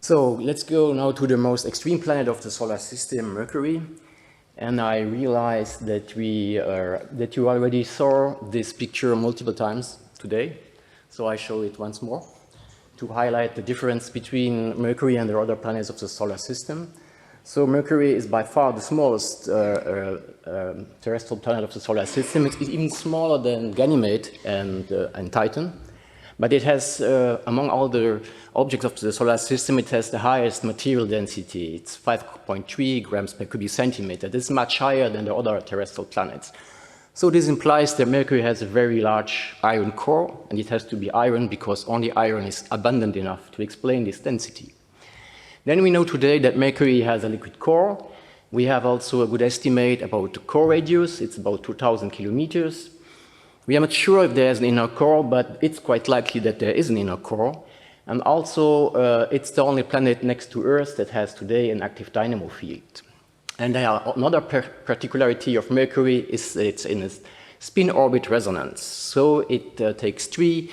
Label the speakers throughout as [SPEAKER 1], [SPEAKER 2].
[SPEAKER 1] So let's go now to the most extreme planet of the solar system, Mercury. And I realized that you already saw this picture multiple times today. So I show it once more to highlight the difference between Mercury and the other planets of the solar system. So Mercury is by far the smallest terrestrial planet of the solar system. It's even smaller than Ganymede and Titan. But it has, among all the objects of the solar system, it has the highest material density. It's 5.3 grams per cubic centimeter. This is much higher than the other terrestrial planets. So this implies that Mercury has a very large iron core, and it has to be iron because only iron is abundant enough to explain this density. Then we know today that Mercury has a liquid core. We have also a good estimate about the core radius. It's about 2,000 kilometers. We are not sure if there's an inner core, but it's quite likely that there is an inner core. And also, it's the only planet next to Earth that has today an active dynamo field. And another particularity of Mercury is that it's in a spin-orbit resonance. So it takes 2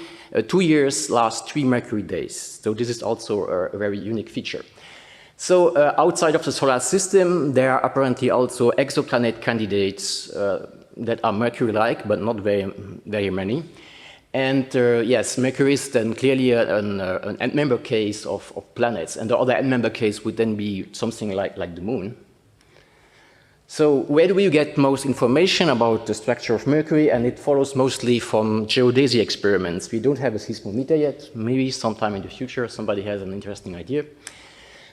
[SPEAKER 1] years, lasts 3 Mercury days. So this is also a very unique feature. So outside of the solar system, there are apparently also exoplanet candidates that are Mercury-like, but not very many. And yes, Mercury is then clearly an end-member case of planets, and the other end-member case would then be something like the Moon. So where do we get most information about the structure of Mercury? And it follows mostly from geodesy experiments. We don't have a seismometer yet. Maybe sometime in the future somebody has an interesting idea.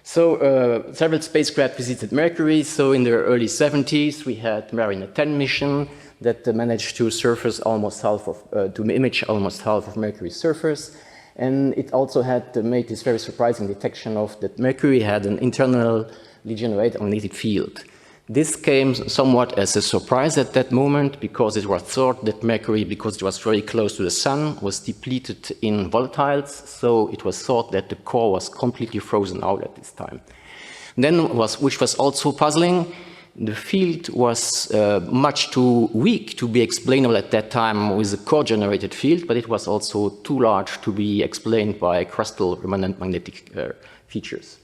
[SPEAKER 1] So several spacecraft visited Mercury. So in the early 70s, we had Mariner 10 mission that managed to surface almost half of, to image almost half of Mercury's surface. And it also had made this very surprising detection of that Mercury had an internally generated magnetic field. This came somewhat as a surprise at that moment because it was thought that Mercury, because it was very close to the Sun, was depleted in volatiles, so it was thought that the core was completely frozen out at this time. Then, which was also puzzling, the field was much too weak to be explainable at that time with a core-generated field, but it was also too large to be explained by crustal remnant magnetic features.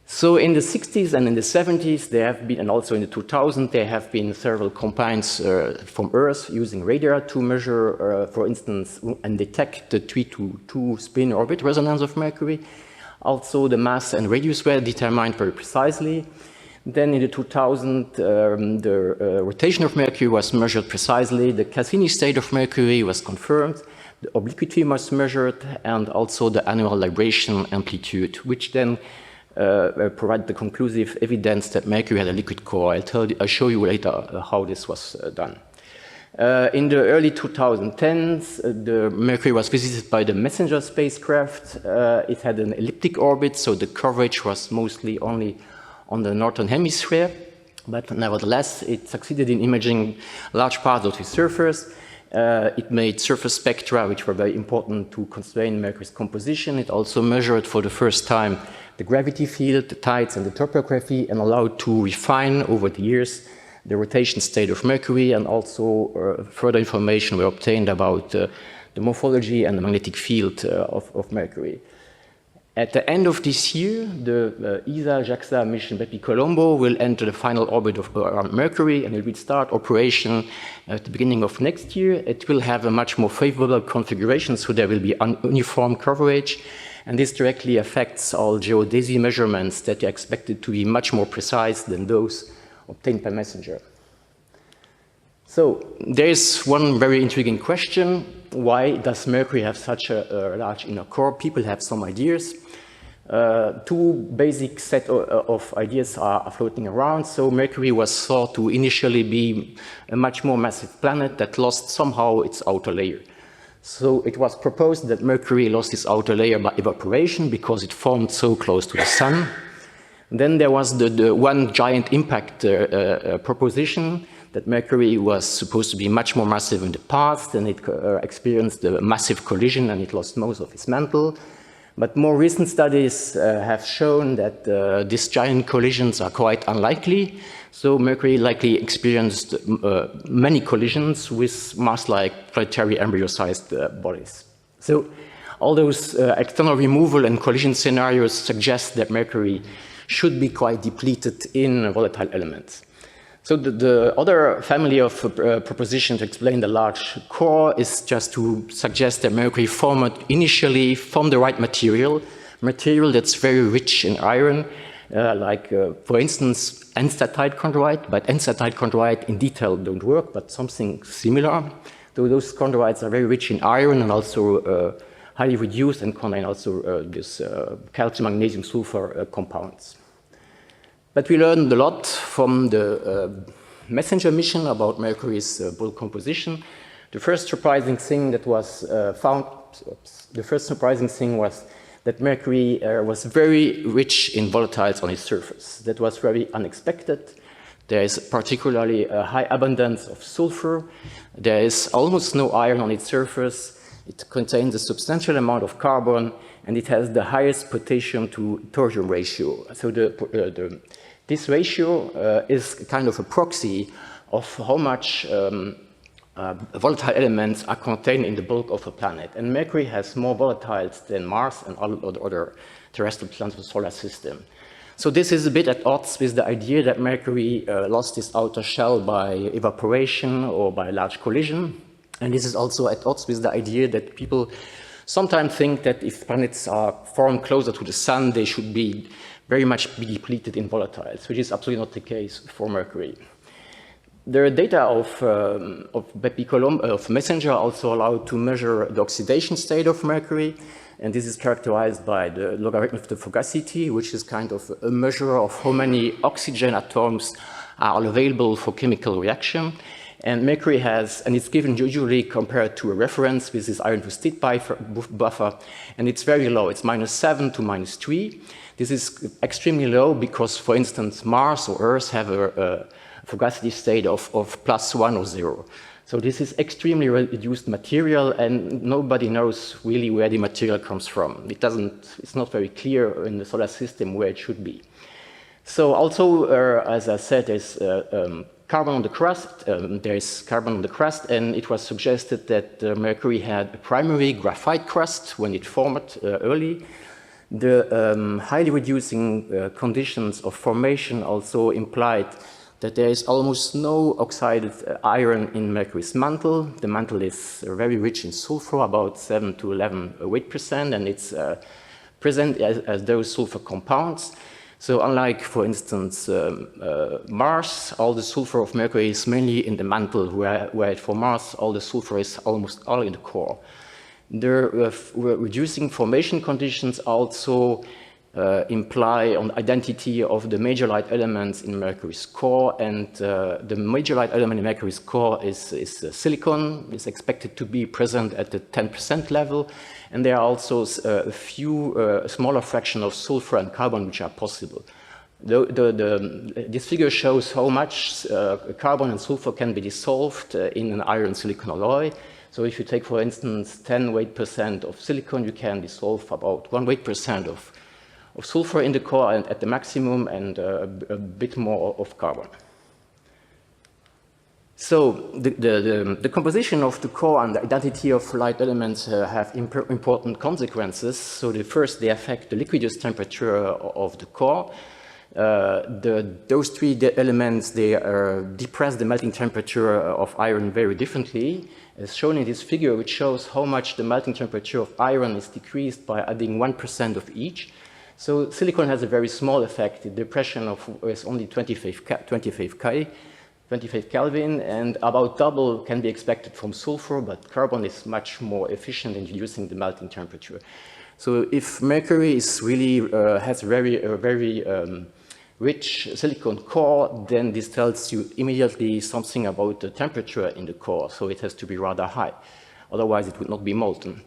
[SPEAKER 1] So in the 60s and in the 70s, there have been, and also in the 2000s, there have been several campaigns from Earth using radar to measure, for instance, and detect the 3-2 spin orbit resonance of Mercury. Also, the mass and radius were determined very precisely. Then in the 2000s, the rotation of Mercury was measured precisely. The Cassini state of Mercury was confirmed. The obliquity was measured, and also the annual libration amplitude, which then provide the conclusive evidence that Mercury had a liquid core. I'll show you later how this was done. In the early 2010s, the Mercury was visited by the Messenger spacecraft. It had an elliptic orbit, so the coverage was mostly only on the northern hemisphere, but nevertheless, it succeeded in imaging large parts of the surface. It made surface spectra, which were very important to constrain Mercury's composition. It also measured for the first time the gravity field, the tides, and the topography, and allowed to refine over the years the rotation state of Mercury, and also further information were obtained about the morphology and the magnetic field of Mercury. At the end of this year, the ESA-JAXA mission Bepi-Colombo will enter the final orbit of Mercury, and it will start operation at the beginning of next year. It will have a much more favorable configuration, so there will be uniform coverage, and this directly affects all geodesy measurements that are expected to be much more precise than those obtained by Messenger. So there is one very intriguing question. Why does Mercury have such a large inner core? People have some ideas. Two basic set of ideas are floating around. So Mercury was thought to initially be a much more massive planet that lost somehow its outer layer. So it was proposed that Mercury lost its outer layer by evaporation because it formed so close to the Sun. Then there was the one giant impact proposition that Mercury was supposed to be much more massive in the past, and it experienced a massive collision and it lost most of its mantle. But more recent studies have shown that these giant collisions are quite unlikely. So Mercury likely experienced many collisions with Mars-like planetary embryo-sized bodies. So all those external removal and collision scenarios suggest that Mercury should be quite depleted in volatile elements. So the other family of propositions to explain the large core is just to suggest that Mercury formed initially from the right material that's very rich in iron, for instance, N-statite chondrite, but N-statite chondrite in detail don't work, but something similar. So those chondrites are very rich in iron and also highly reduced and contain also this calcium, magnesium, sulfur compounds. But we learned a lot from the messenger mission about Mercury's bulk composition. The first surprising thing that was found, was that Mercury was very rich in volatiles on its surface. That was very unexpected. There is particularly a high abundance of sulfur. There is almost no iron on its surface. It contains a substantial amount of carbon, and it has the highest potassium to thorium ratio. So this ratio is kind of a proxy of how much volatile elements are contained in the bulk of a planet. And Mercury has more volatiles than Mars and all other terrestrial planets of the solar system. So this is a bit at odds with the idea that Mercury lost its outer shell by evaporation or by large collision. And this is also at odds with the idea that people sometimes think that if planets are formed closer to the sun, they should be very much be depleted in volatiles, which is absolutely not the case for Mercury. The data of Messenger also allowed to measure the oxidation state of Mercury, and this is characterized by the logarithm of the fugacity, which is kind of a measure of how many oxygen atoms are available for chemical reaction. And Mercury has, and it's given usually compared to a reference with this iron to steep buffer, and it's very low. It's -7 to -3. This is extremely low because, for instance, Mars or Earth have a fugacity state of +1 or 0. So this is extremely reduced material, and nobody knows really where the material comes from. It's not very clear in the solar system where it should be. So also, as I said, there's carbon on the crust. There is carbon on the crust, and it was suggested that Mercury had a primary graphite crust when it formed early. The highly reducing conditions of formation also implied that there is almost no oxided iron in Mercury's mantle. The mantle is very rich in sulfur, about 7 to 11 weight%, and it's present as those sulfur compounds. So unlike, for instance, Mars, all the sulfur of Mercury is mainly in the mantle, where for Mars, all the sulfur is almost all in the core. The reducing formation conditions also imply on the identity of the major light elements in Mercury's core, and the major light element in Mercury's core is silicon. It's expected to be present at the 10% level, and there are also a few smaller fraction of sulfur and carbon which are possible. This figure shows how much carbon and sulfur can be dissolved in an iron silicon alloy. So if you take, for instance, 10 weight% of silicon, you can dissolve about 1 weight% of sulfur in the core and at the maximum, and a bit more of carbon. So the composition of the core and the identity of light elements have important consequences. So they affect the liquidus temperature of the core. Those three elements, they depress the melting temperature of iron very differently, as shown in this figure, which shows how much the melting temperature of iron is decreased by adding 1% of each. So silicon has a very small effect. The depression is only 25 Kelvin, and about double can be expected from sulfur, but carbon is much more efficient in reducing the melting temperature. So if Mercury is really has a very rich silicon core, then this tells you immediately something about the temperature in the core, so it has to be rather high. Otherwise, it would not be molten.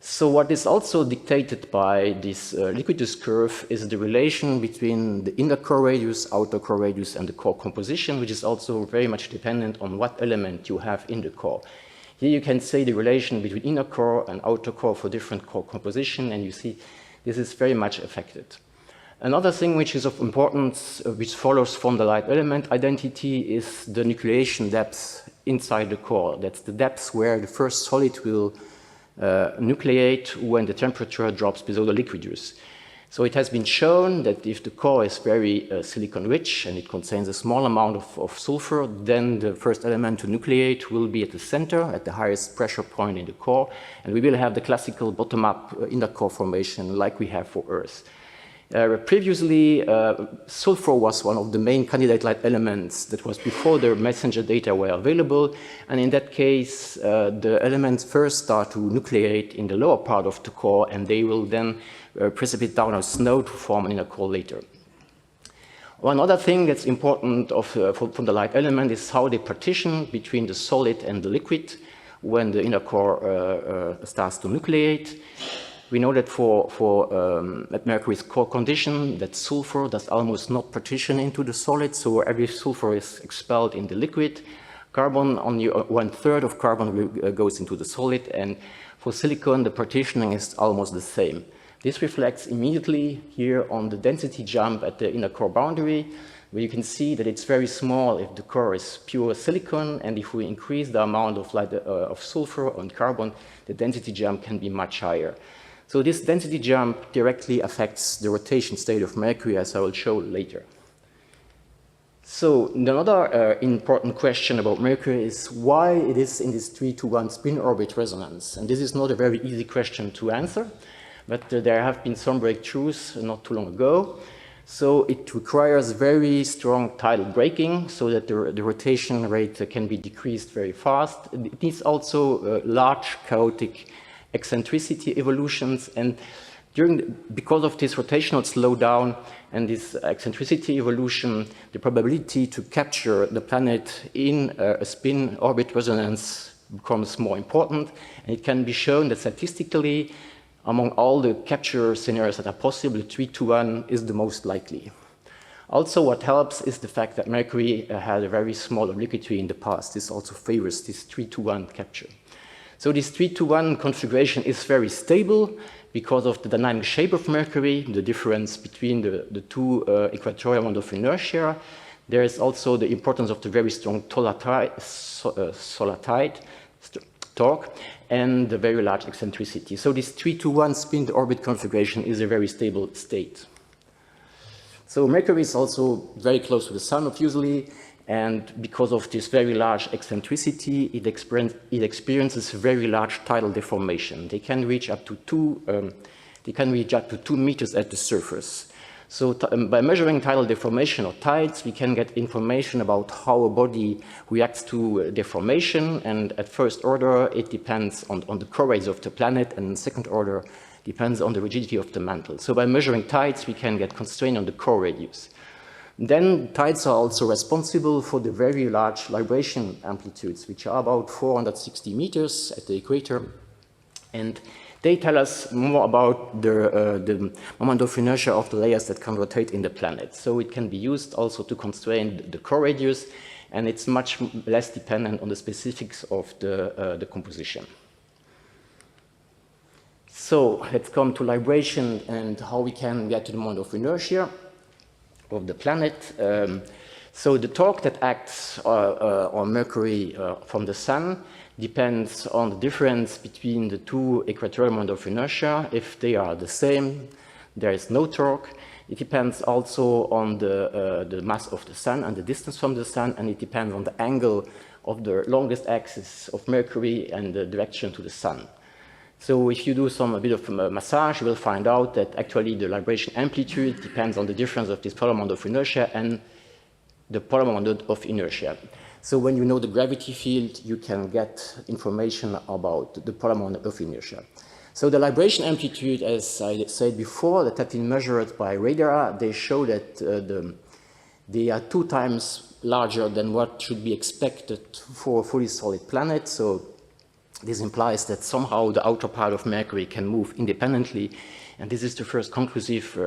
[SPEAKER 1] So what is also dictated by this liquidus curve is the relation between the inner core radius, outer core radius, and the core composition, which is also very much dependent on what element you have in the core. Here you can say the relation between inner core and outer core for different core composition, and you see this is very much affected. Another thing which is of importance, which follows from the light element identity, is the nucleation depth inside the core. That's the depth where the first solid will nucleate when the temperature drops below the liquid use. So it has been shown that if the core is very silicon-rich and it contains a small amount of sulfur, then the first element to nucleate will be at the center, at the highest pressure point in the core, and we will have the classical bottom-up inner core formation like we have for Earth. Previously, sulfur was one of the main candidate-like elements that was before the messenger data were available, and in that case, the elements first start to nucleate in the lower part of the core, and they will then precipitate down as snow to form an inner core later. One other thing that's important from the light element is how they partition between the solid and the liquid when the inner core starts to nucleate. We know that at Mercury's core condition, that sulfur does almost not partition into the solid, so every sulfur is expelled in the liquid. Carbon, only 1/3 of carbon goes into the solid, and for silicon, the partitioning is almost the same. This reflects immediately here on the density jump at the inner core boundary, where you can see that it's very small if the core is pure silicon, and if we increase the amount of sulfur on carbon, the density jump can be much higher. So this density jump directly affects the rotation state of Mercury, as I will show later. So another important question about Mercury is why it is in this 3-to-1 spin-orbit resonance. And this is not a very easy question to answer, but there have been some breakthroughs not too long ago. So it requires very strong tidal braking so that the rotation rate can be decreased very fast. It needs also large chaotic eccentricity evolutions, and because of this rotational slowdown and this eccentricity evolution, the probability to capture the planet in a spin-orbit resonance becomes more important, and it can be shown that statistically, among all the capture scenarios that are possible, 3-to-1 is the most likely. Also, what helps is the fact that Mercury had a very small obliquity in the past. This also favors this 3-to-1 capture. So this 3-to-1 configuration is very stable because of the dynamic shape of Mercury, the difference between the two equatorial moments of inertia. There is also the importance of the very strong solar tide torque and the very large eccentricity. So this 3-to-1 spin-to-orbit configuration is a very stable state. So Mercury is also very close to the Sun, obviously, and because of this very large eccentricity, it experiences very large tidal deformation. They can reach up to 2 meters at the surface. So by measuring tidal deformation or tides, we can get information about how a body reacts to deformation, and at first order, it depends on the core radius of the planet, and in second order, depends on the rigidity of the mantle. So by measuring tides, we can get constraint on the core radius. Then tides are also responsible for the very large libration amplitudes, which are about 460 meters at the equator. And they tell us more about the moment of inertia of the layers that can rotate in the planet. So it can be used also to constrain the core radius, and it's much less dependent on the specifics of the composition. So let's come to libration and how we can get to the moment of inertia of the planet. So the torque that acts on Mercury from the Sun depends on the difference between the two equatorial moments of inertia. If they are the same, there is no torque. It depends also on the mass of the Sun and the distance from the Sun, and it depends on the angle of the longest axis of Mercury and the direction to the Sun. So if you do a bit of massage, you will find out that actually the libration amplitude depends on the difference of this polar moment of inertia and the polar moment of inertia. So when you know the gravity field, you can get information about the polar moment of inertia. So the libration amplitude, as I said before, that have been measured by radar, they show that they are 2 times larger than what should be expected for a fully solid planet. So this implies that somehow the outer part of Mercury can move independently, and this is the first conclusive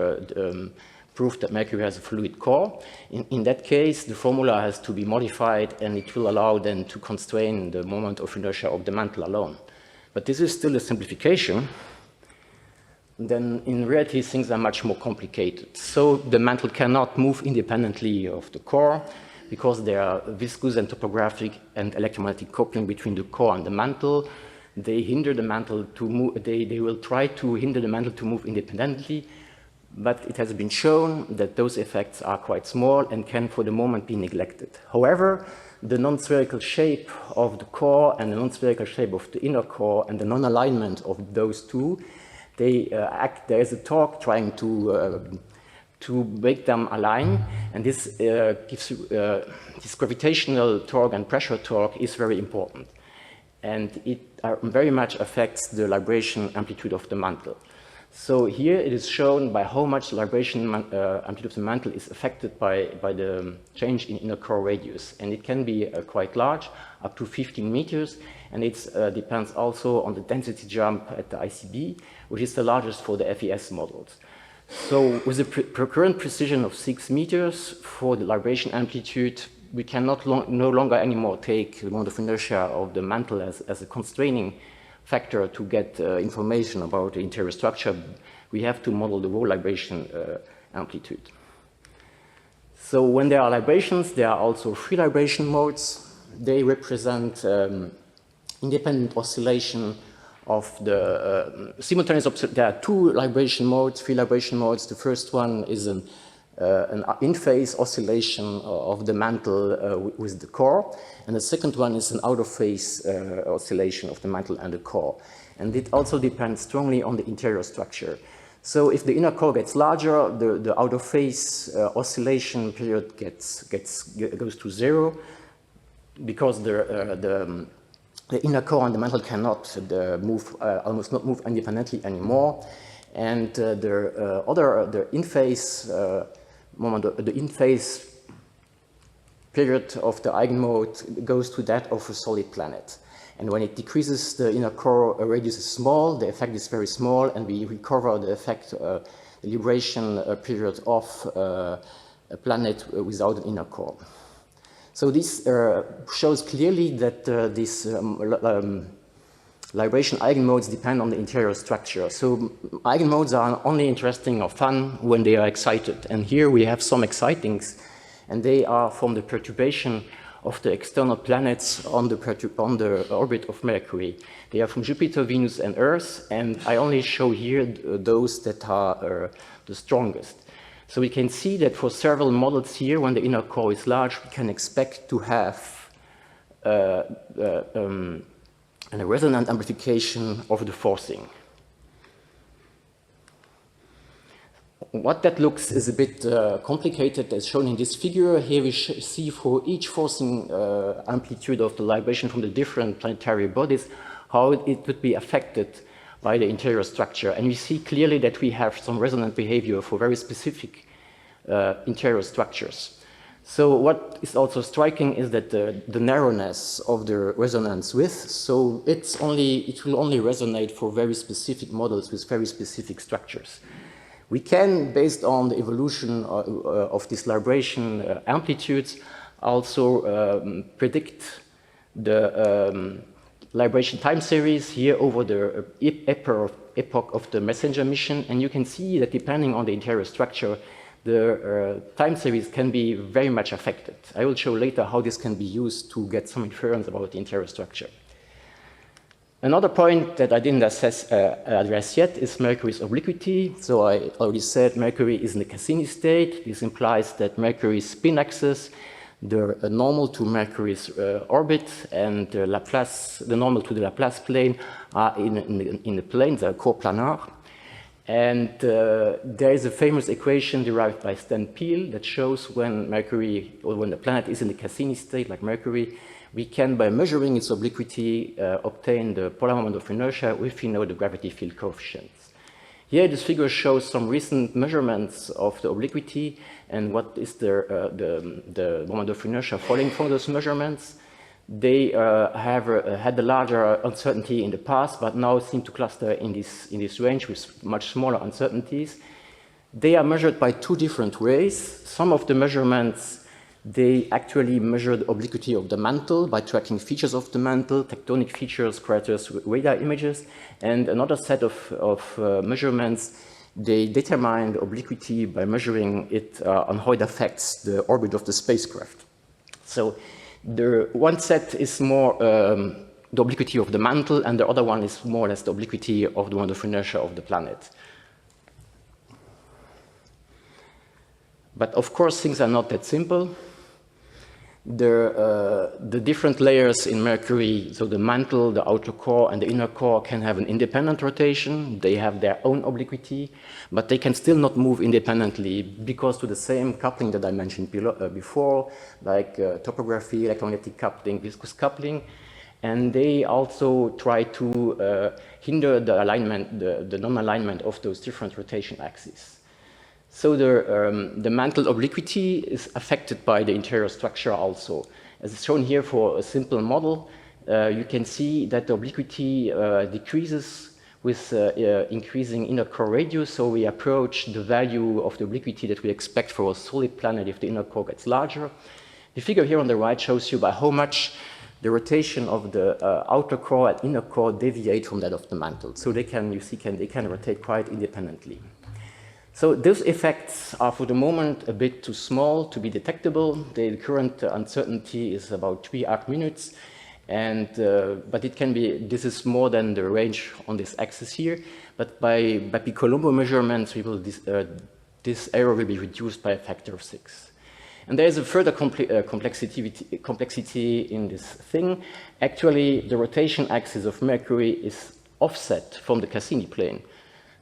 [SPEAKER 1] proof that Mercury has a fluid core. In that case, the formula has to be modified, and it will allow then to constrain the moment of inertia of the mantle alone. But this is still a simplification. Then in reality, things are much more complicated. So the mantle cannot move independently of the core, because there are viscous and topographic and electromagnetic coupling between the core and the mantle. they hinder the mantle to move, they will try to hinder the mantle to move independently, but it has been shown that those effects are quite small and can for the moment be neglected. However, the non-spherical shape of the core and the non-spherical shape of the inner core and the non-alignment of those two, there is a torque trying to make them align, and this this gravitational torque and pressure torque is very important, and it very much affects the libration amplitude of the mantle. So here it is shown by how much the libration amplitude of the mantle is affected by the change in inner core radius, and it can be quite large, up to 15 meters, and it depends also on the density jump at the ICB, which is the largest for the FES models. So with the current precision of 6 meters for the libration amplitude, we cannot no longer anymore take the moment of inertia of the mantle as a constraining factor to get information about the interior structure. We have to model the whole libration amplitude. So when there are librations, there are also free libration modes. They represent independent oscillation of the simultaneous. There are two libration modes, free libration modes. The first one is an in-phase oscillation of the mantle with the core, and the second one is an out-of-phase oscillation of the mantle and the core. And it also depends strongly on the interior structure. So if the inner core gets larger, the out-of-phase oscillation period goes to 0, because the inner core and the mantle cannot move, almost not move independently anymore, and the in-phase the in-phase period of the eigenmode goes to that of a solid planet. And when it decreases, the inner core radius is small, the effect is very small, and we recover the effect, the libration period of a planet without an inner core. So this shows clearly that these libration eigenmodes depend on the interior structure. So eigenmodes are only interesting or fun when they are excited. And here we have some excitings, and they are from the perturbation of the external planets on the orbit of Mercury. They are from Jupiter, Venus, and Earth, and I only show here those that are the strongest. So we can see that for several models here, when the inner core is large, we can expect to have and a resonant amplification of the forcing. What that looks is a bit complicated, as shown in this figure. Here we see for each forcing amplitude of the libration from the different planetary bodies, how it would be affected by the interior structure. And we see clearly that we have some resonant behavior for very specific interior structures. So what is also striking is that the narrowness of the resonance width, so it will only resonate for very specific models with very specific structures. We can, based on the evolution of these libration amplitudes, also predict the libration time series here over the epoch of the messenger mission, and you can see that depending on the interior structure, the time series can be very much affected. I will show later how this can be used to get some inference about the interior structure. Another point that I didn't address yet is Mercury's obliquity. So I already said Mercury is in the Cassini state. This implies that Mercury's spin axis, the normal to Mercury's orbit, and the normal to the Laplace plane are in the plane, the coplanar. And there is a famous equation derived by Stan Peele that shows when Mercury, or when the planet is in the Cassini state, like Mercury, we can, by measuring its obliquity, obtain the polar moment of inertia if we know the gravity field coefficients. Here, this figure shows some recent measurements of the obliquity and what is the moment of inertia following from those measurements. They have had a larger uncertainty in the past, but now seem to cluster in this range with much smaller uncertainties. They are measured by two different ways. Some of the measurements, they actually measure the obliquity of the mantle by tracking features of the mantle, tectonic features, craters, radar images. And another set of measurements, they determine the obliquity by measuring it on how it affects the orbit of the spacecraft. So the one set is more the obliquity of the mantle, and the other one is more or less the obliquity of the moment of inertia of the planet. But of course, things are not that simple. The different layers in Mercury, so the mantle, the outer core, and the inner core can have an independent rotation. They have their own obliquity, but they can still not move independently because to the same coupling that I mentioned before, like topography, electromagnetic coupling, viscous coupling, and they also try to hinder the alignment, the non-alignment of those different rotation axes. So the mantle obliquity is affected by the interior structure also. As shown here for a simple model, you can see that the obliquity decreases with increasing inner core radius, so we approach the value of the obliquity that we expect for a solid planet if the inner core gets larger. The figure here on the right shows you by how much the rotation of the outer core and inner core deviate from that of the mantle. So they can, you see, they can rotate quite independently. So those effects are for the moment a bit too small to be detectable. The current uncertainty is about 3 arc minutes, and but it can be, this is more than the range on this axis here, but by Colombo measurements, we will this error will be reduced by a factor of 6. And there is a further complexity in this thing. Actually, the rotation axis of Mercury is offset from the Cassini plane.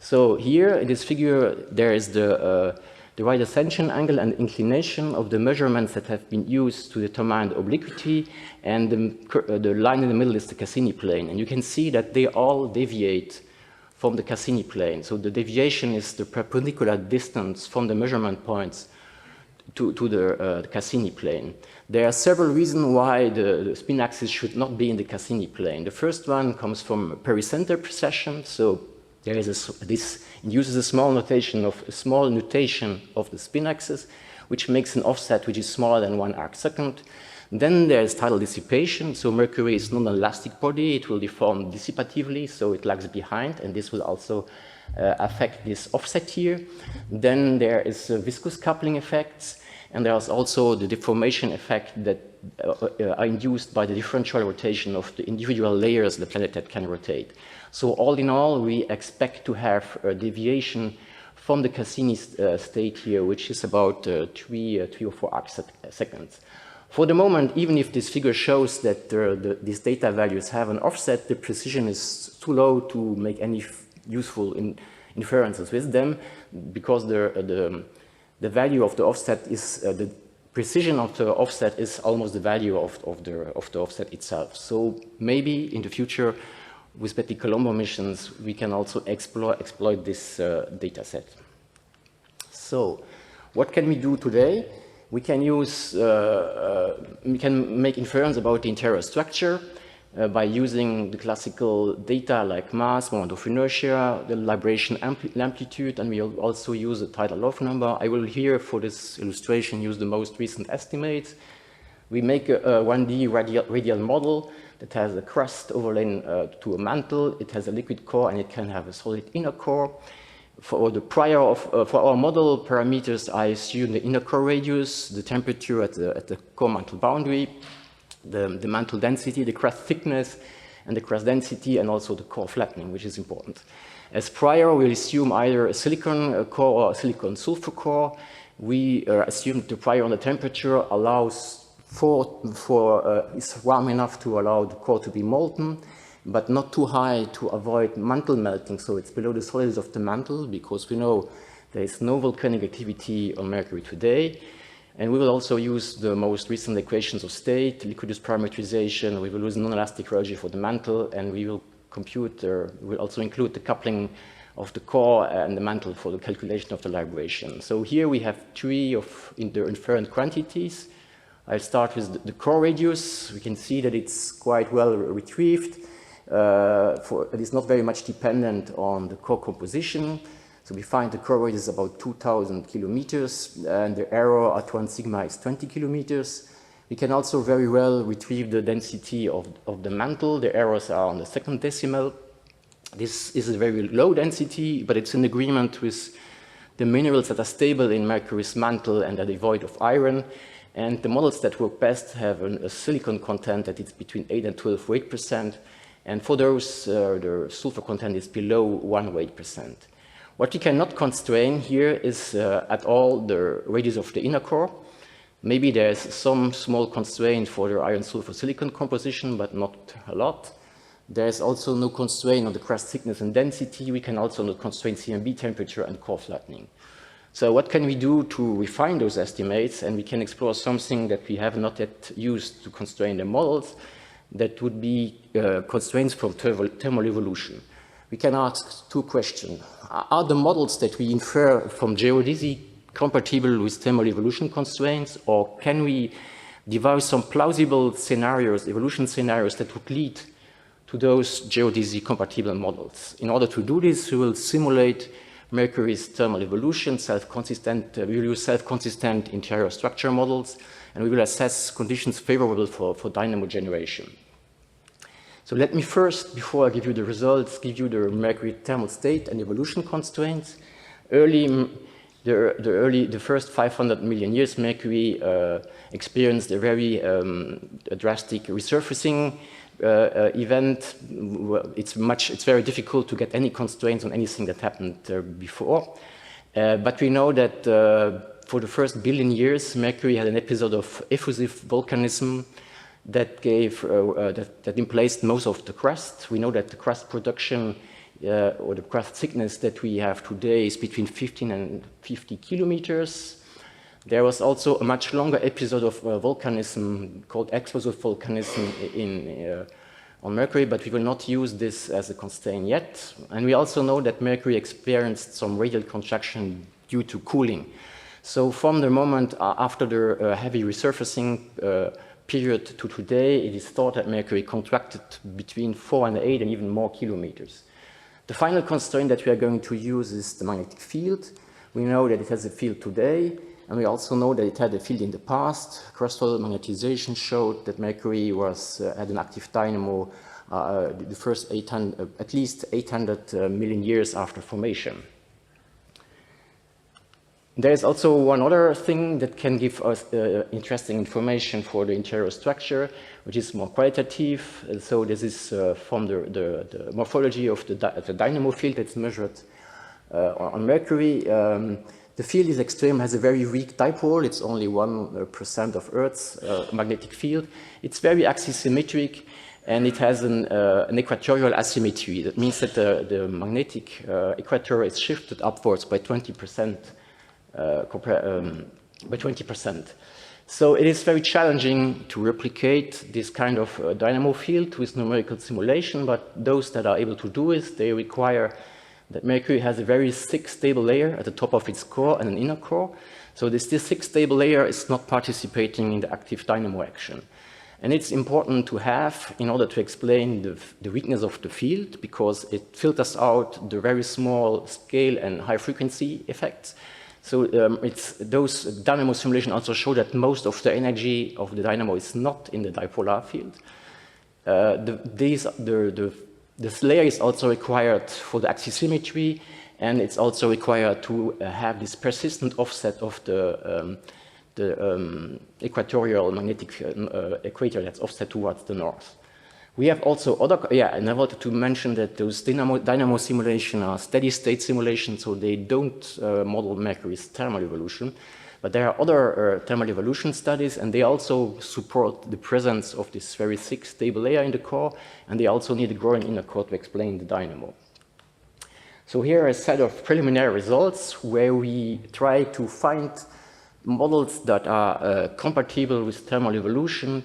[SPEAKER 1] So here in this figure, there is the right ascension angle and inclination of the measurements that have been used to determine the obliquity, and the line in the middle is the Cassini plane. And you can see that they all deviate from the Cassini plane. So the deviation is the perpendicular distance from the measurement points to the Cassini plane. There are several reasons why the spin axis should not be in the Cassini plane. The first one comes from pericenter precession. So there is this induces a small nutation of the spin axis, which makes an offset which is smaller than 1 arc second. Then there is tidal dissipation. So Mercury is not an elastic body; it will deform dissipatively, so it lags behind, and this will also affect this offset here. Then there is viscous coupling effects, and there is also the deformation effect that are induced by the differential rotation of the individual layers the planet that can rotate. So all in all, we expect to have a deviation from the Cassini state here, which is about 3 or 4 arc seconds. For the moment, even if this figure shows that these data values have an offset, the precision is too low to make any useful inferences with them, because the value of the offset is the precision of the offset is almost the value of the offset itself. So maybe in the future, with Betty Colombo missions, we can also exploit this data set. So what can we do today? We can make inference about the interior structure by using the classical data like mass, moment of inertia, the libration amplitude, and we will also use the tidal log number. I will here, for this illustration, use the most recent estimates. We make a 1D radial model that has a crust overlain to a mantle. It has a liquid core, and it can have a solid inner core. For our model parameters, I assume the inner core radius, the temperature at the core mantle boundary, the mantle density, the crust thickness, and the crust density, and also the core flattening, which is important. As prior, we'll assume either a silicon core or a silicon sulfur core. We assume the prior on the temperature allows is warm enough to allow the core to be molten, but not too high to avoid mantle melting. So it's below the solidity of the mantle, because we know there is no volcanic activity on Mercury today. And we will also use the most recent equations of state, liquidus parametrization. We will use non-elastic rheology for the mantle, and we will we'll also include the coupling of the core and the mantle for the calculation of the libration. So here we have 3 of the inferent quantities. I'll start with the core radius. We can see that it's quite well retrieved. It is not very much dependent on the core composition. So we find the core radius is about 2,000 kilometers, and the error at 1 sigma is 20 kilometers. We can also very well retrieve the density of the mantle. The errors are on the 2nd decimal. This is a very low density, but it's in agreement with the minerals that are stable in Mercury's mantle and are devoid of iron. And the models that work best have a silicon content that is between 8 and 12 weight%. And for those, the sulfur content is below 1 weight%. What we cannot constrain here is at all the radius of the inner core. Maybe there's some small constraint for the iron sulfur silicon composition, but not a lot. There's also no constraint on the crust thickness and density. We can also not constrain CMB temperature and core flattening. So what can we do to refine those estimates? And we can explore something that we have not yet used to constrain the models. That would be constraints from thermal evolution. We can ask two questions. Are the models that we infer from geodesy compatible with thermal evolution constraints, or can we devise some plausible scenarios, evolution scenarios, that would lead to those geodesy compatible models? In order to do this, we will simulate Mercury's thermal evolution, we will use self-consistent interior structure models, and we will assess conditions favorable for dynamo generation. So let me first, before I give you the results, give you the Mercury thermal state and evolution constraints. The first 500 million years, Mercury experienced a very drastic resurfacing event. It's very difficult to get any constraints on anything that happened before. But we know that for the first billion years, Mercury had an episode of effusive volcanism that emplaced most of the crust. We know that the crust production or the crust thickness that we have today is between 15 and 50 kilometers. There was also a much longer episode of volcanism called explosive volcanism on Mercury, but we will not use this as a constraint yet. And we also know that Mercury experienced some radial contraction due to cooling. So from the moment after the heavy resurfacing period to today, it is thought that Mercury contracted between 4 and 8 and even more kilometers. The final constraint that we are going to use is the magnetic field. We know that it has a field today, and we also know that it had a field in the past. Crustal magnetization showed that Mercury had an active dynamo the first at least 800 million years after formation. There is also one other thing that can give us interesting information for the interior structure, which is more qualitative. So this is from the morphology of the dynamo field that's measured on Mercury. The field is extreme, has a very weak dipole. It's only 1% of Earth's magnetic field. It's very axisymmetric, and it has an equatorial asymmetry. That means that the magnetic equator is shifted upwards by 20%. By 20%. So it is very challenging to replicate this kind of dynamo field with numerical simulation, but those that are able to do it, they require that Mercury has a very thick stable layer at the top of its core and an inner core. So this thick stable layer is not participating in the active dynamo action. And it's important to have in order to explain the weakness of the field, because it filters out the very small scale and high frequency effects. So those dynamo simulations also show that most of the energy of the dynamo is not in the dipolar field. This layer is also required for the axisymmetry, and it's also required to have this persistent offset of the equatorial magnetic equator that's offset towards the north. We have also and I wanted to mention that those dynamo simulations are steady state simulations, so they don't model Mercury's thermal evolution. But there are other thermal evolution studies, and they also support the presence of this very thick stable layer in the core, and they also need a growing inner core to explain the dynamo. So here are a set of preliminary results where we try to find models that are compatible with thermal evolution.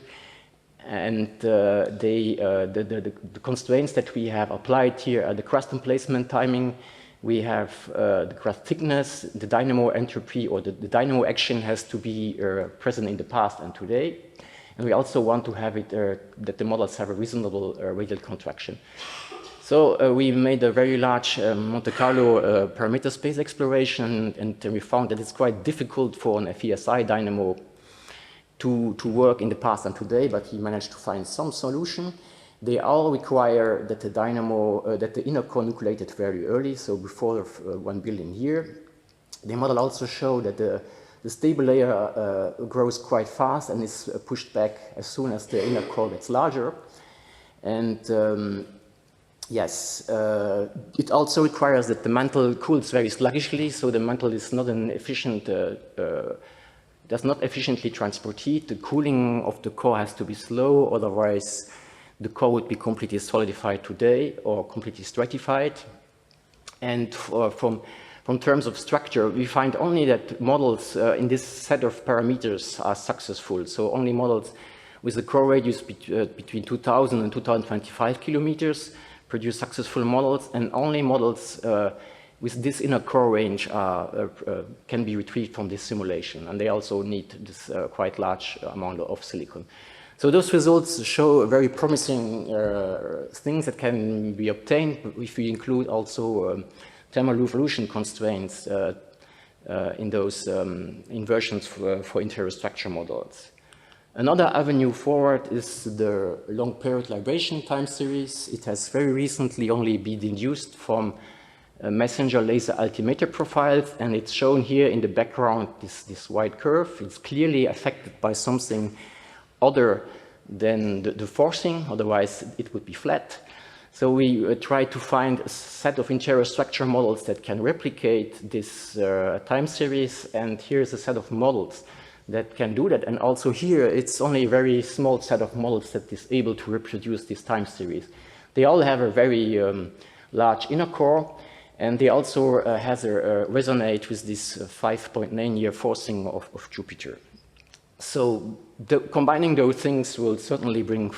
[SPEAKER 1] And the constraints that we have applied here are the crust emplacement timing. We have the crust thickness, the dynamo entropy, or the dynamo action has to be present in the past and today. And we also want to have it that the models have a reasonable radial contraction. So we made a very large Monte Carlo parameter space exploration, and we found that it's quite difficult for an FESI dynamo to work in the past and today, but he managed to find some solution. They all require that the dynamo, that the inner core nucleated very early, so before 1 billion years. The model also showed that the the stable layer grows quite fast and is pushed back as soon as the inner core gets larger. And yes, it also requires that the mantle cools very sluggishly, so the mantle is not an efficient, does not efficiently transport heat. The cooling of the core has to be slow, otherwise the core would be completely solidified today or completely stratified. And from terms of structure, we find only that models in this set of parameters are successful. So only models with a core radius between 2000 and 2025 kilometers produce successful models, and only models with this inner core range can be retrieved from this simulation, and they also need this quite large amount of silicon. So those results show very promising things that can be obtained if we include also thermal revolution constraints in those inversions for interior structure models. Another avenue forward is the long period libration time series. It has very recently only been induced from messenger laser altimeter profiles, and it's shown here in the background, this white curve. It's clearly affected by something other than the forcing, otherwise it would be flat. So we try to find a set of interior structure models that can replicate this time series, and here's a set of models that can do that. And also here, it's only a very small set of models that is able to reproduce this time series. They all have a very large inner core, and they also resonate with this 5.9-year forcing of Jupiter. So combining those things will certainly bring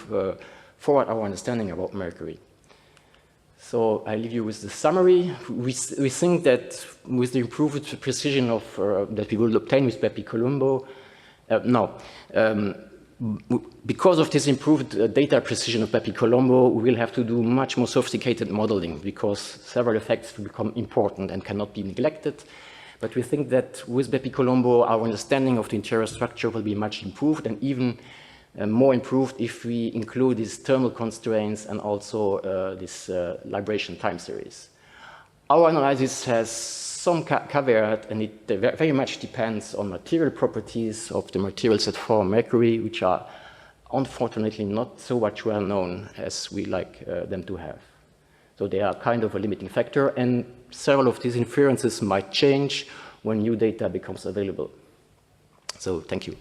[SPEAKER 1] forward our understanding about Mercury. So I leave you with the summary. We think that with the improved precision of that we will obtain with Bepi-Colombo, because of this improved data precision of Bepi-Colombo, we will have to do much more sophisticated modeling because several effects will become important and cannot be neglected. But we think that with Bepi-Colombo, our understanding of the interior structure will be much improved, and even more improved if we include these thermal constraints and also this libration time series. Our analysis has some caveat, and it very much depends on material properties of the materials that form Mercury, which are unfortunately not so much well known as we like them to have. So they are kind of a limiting factor, and several of these inferences might change when new data becomes available. So thank you.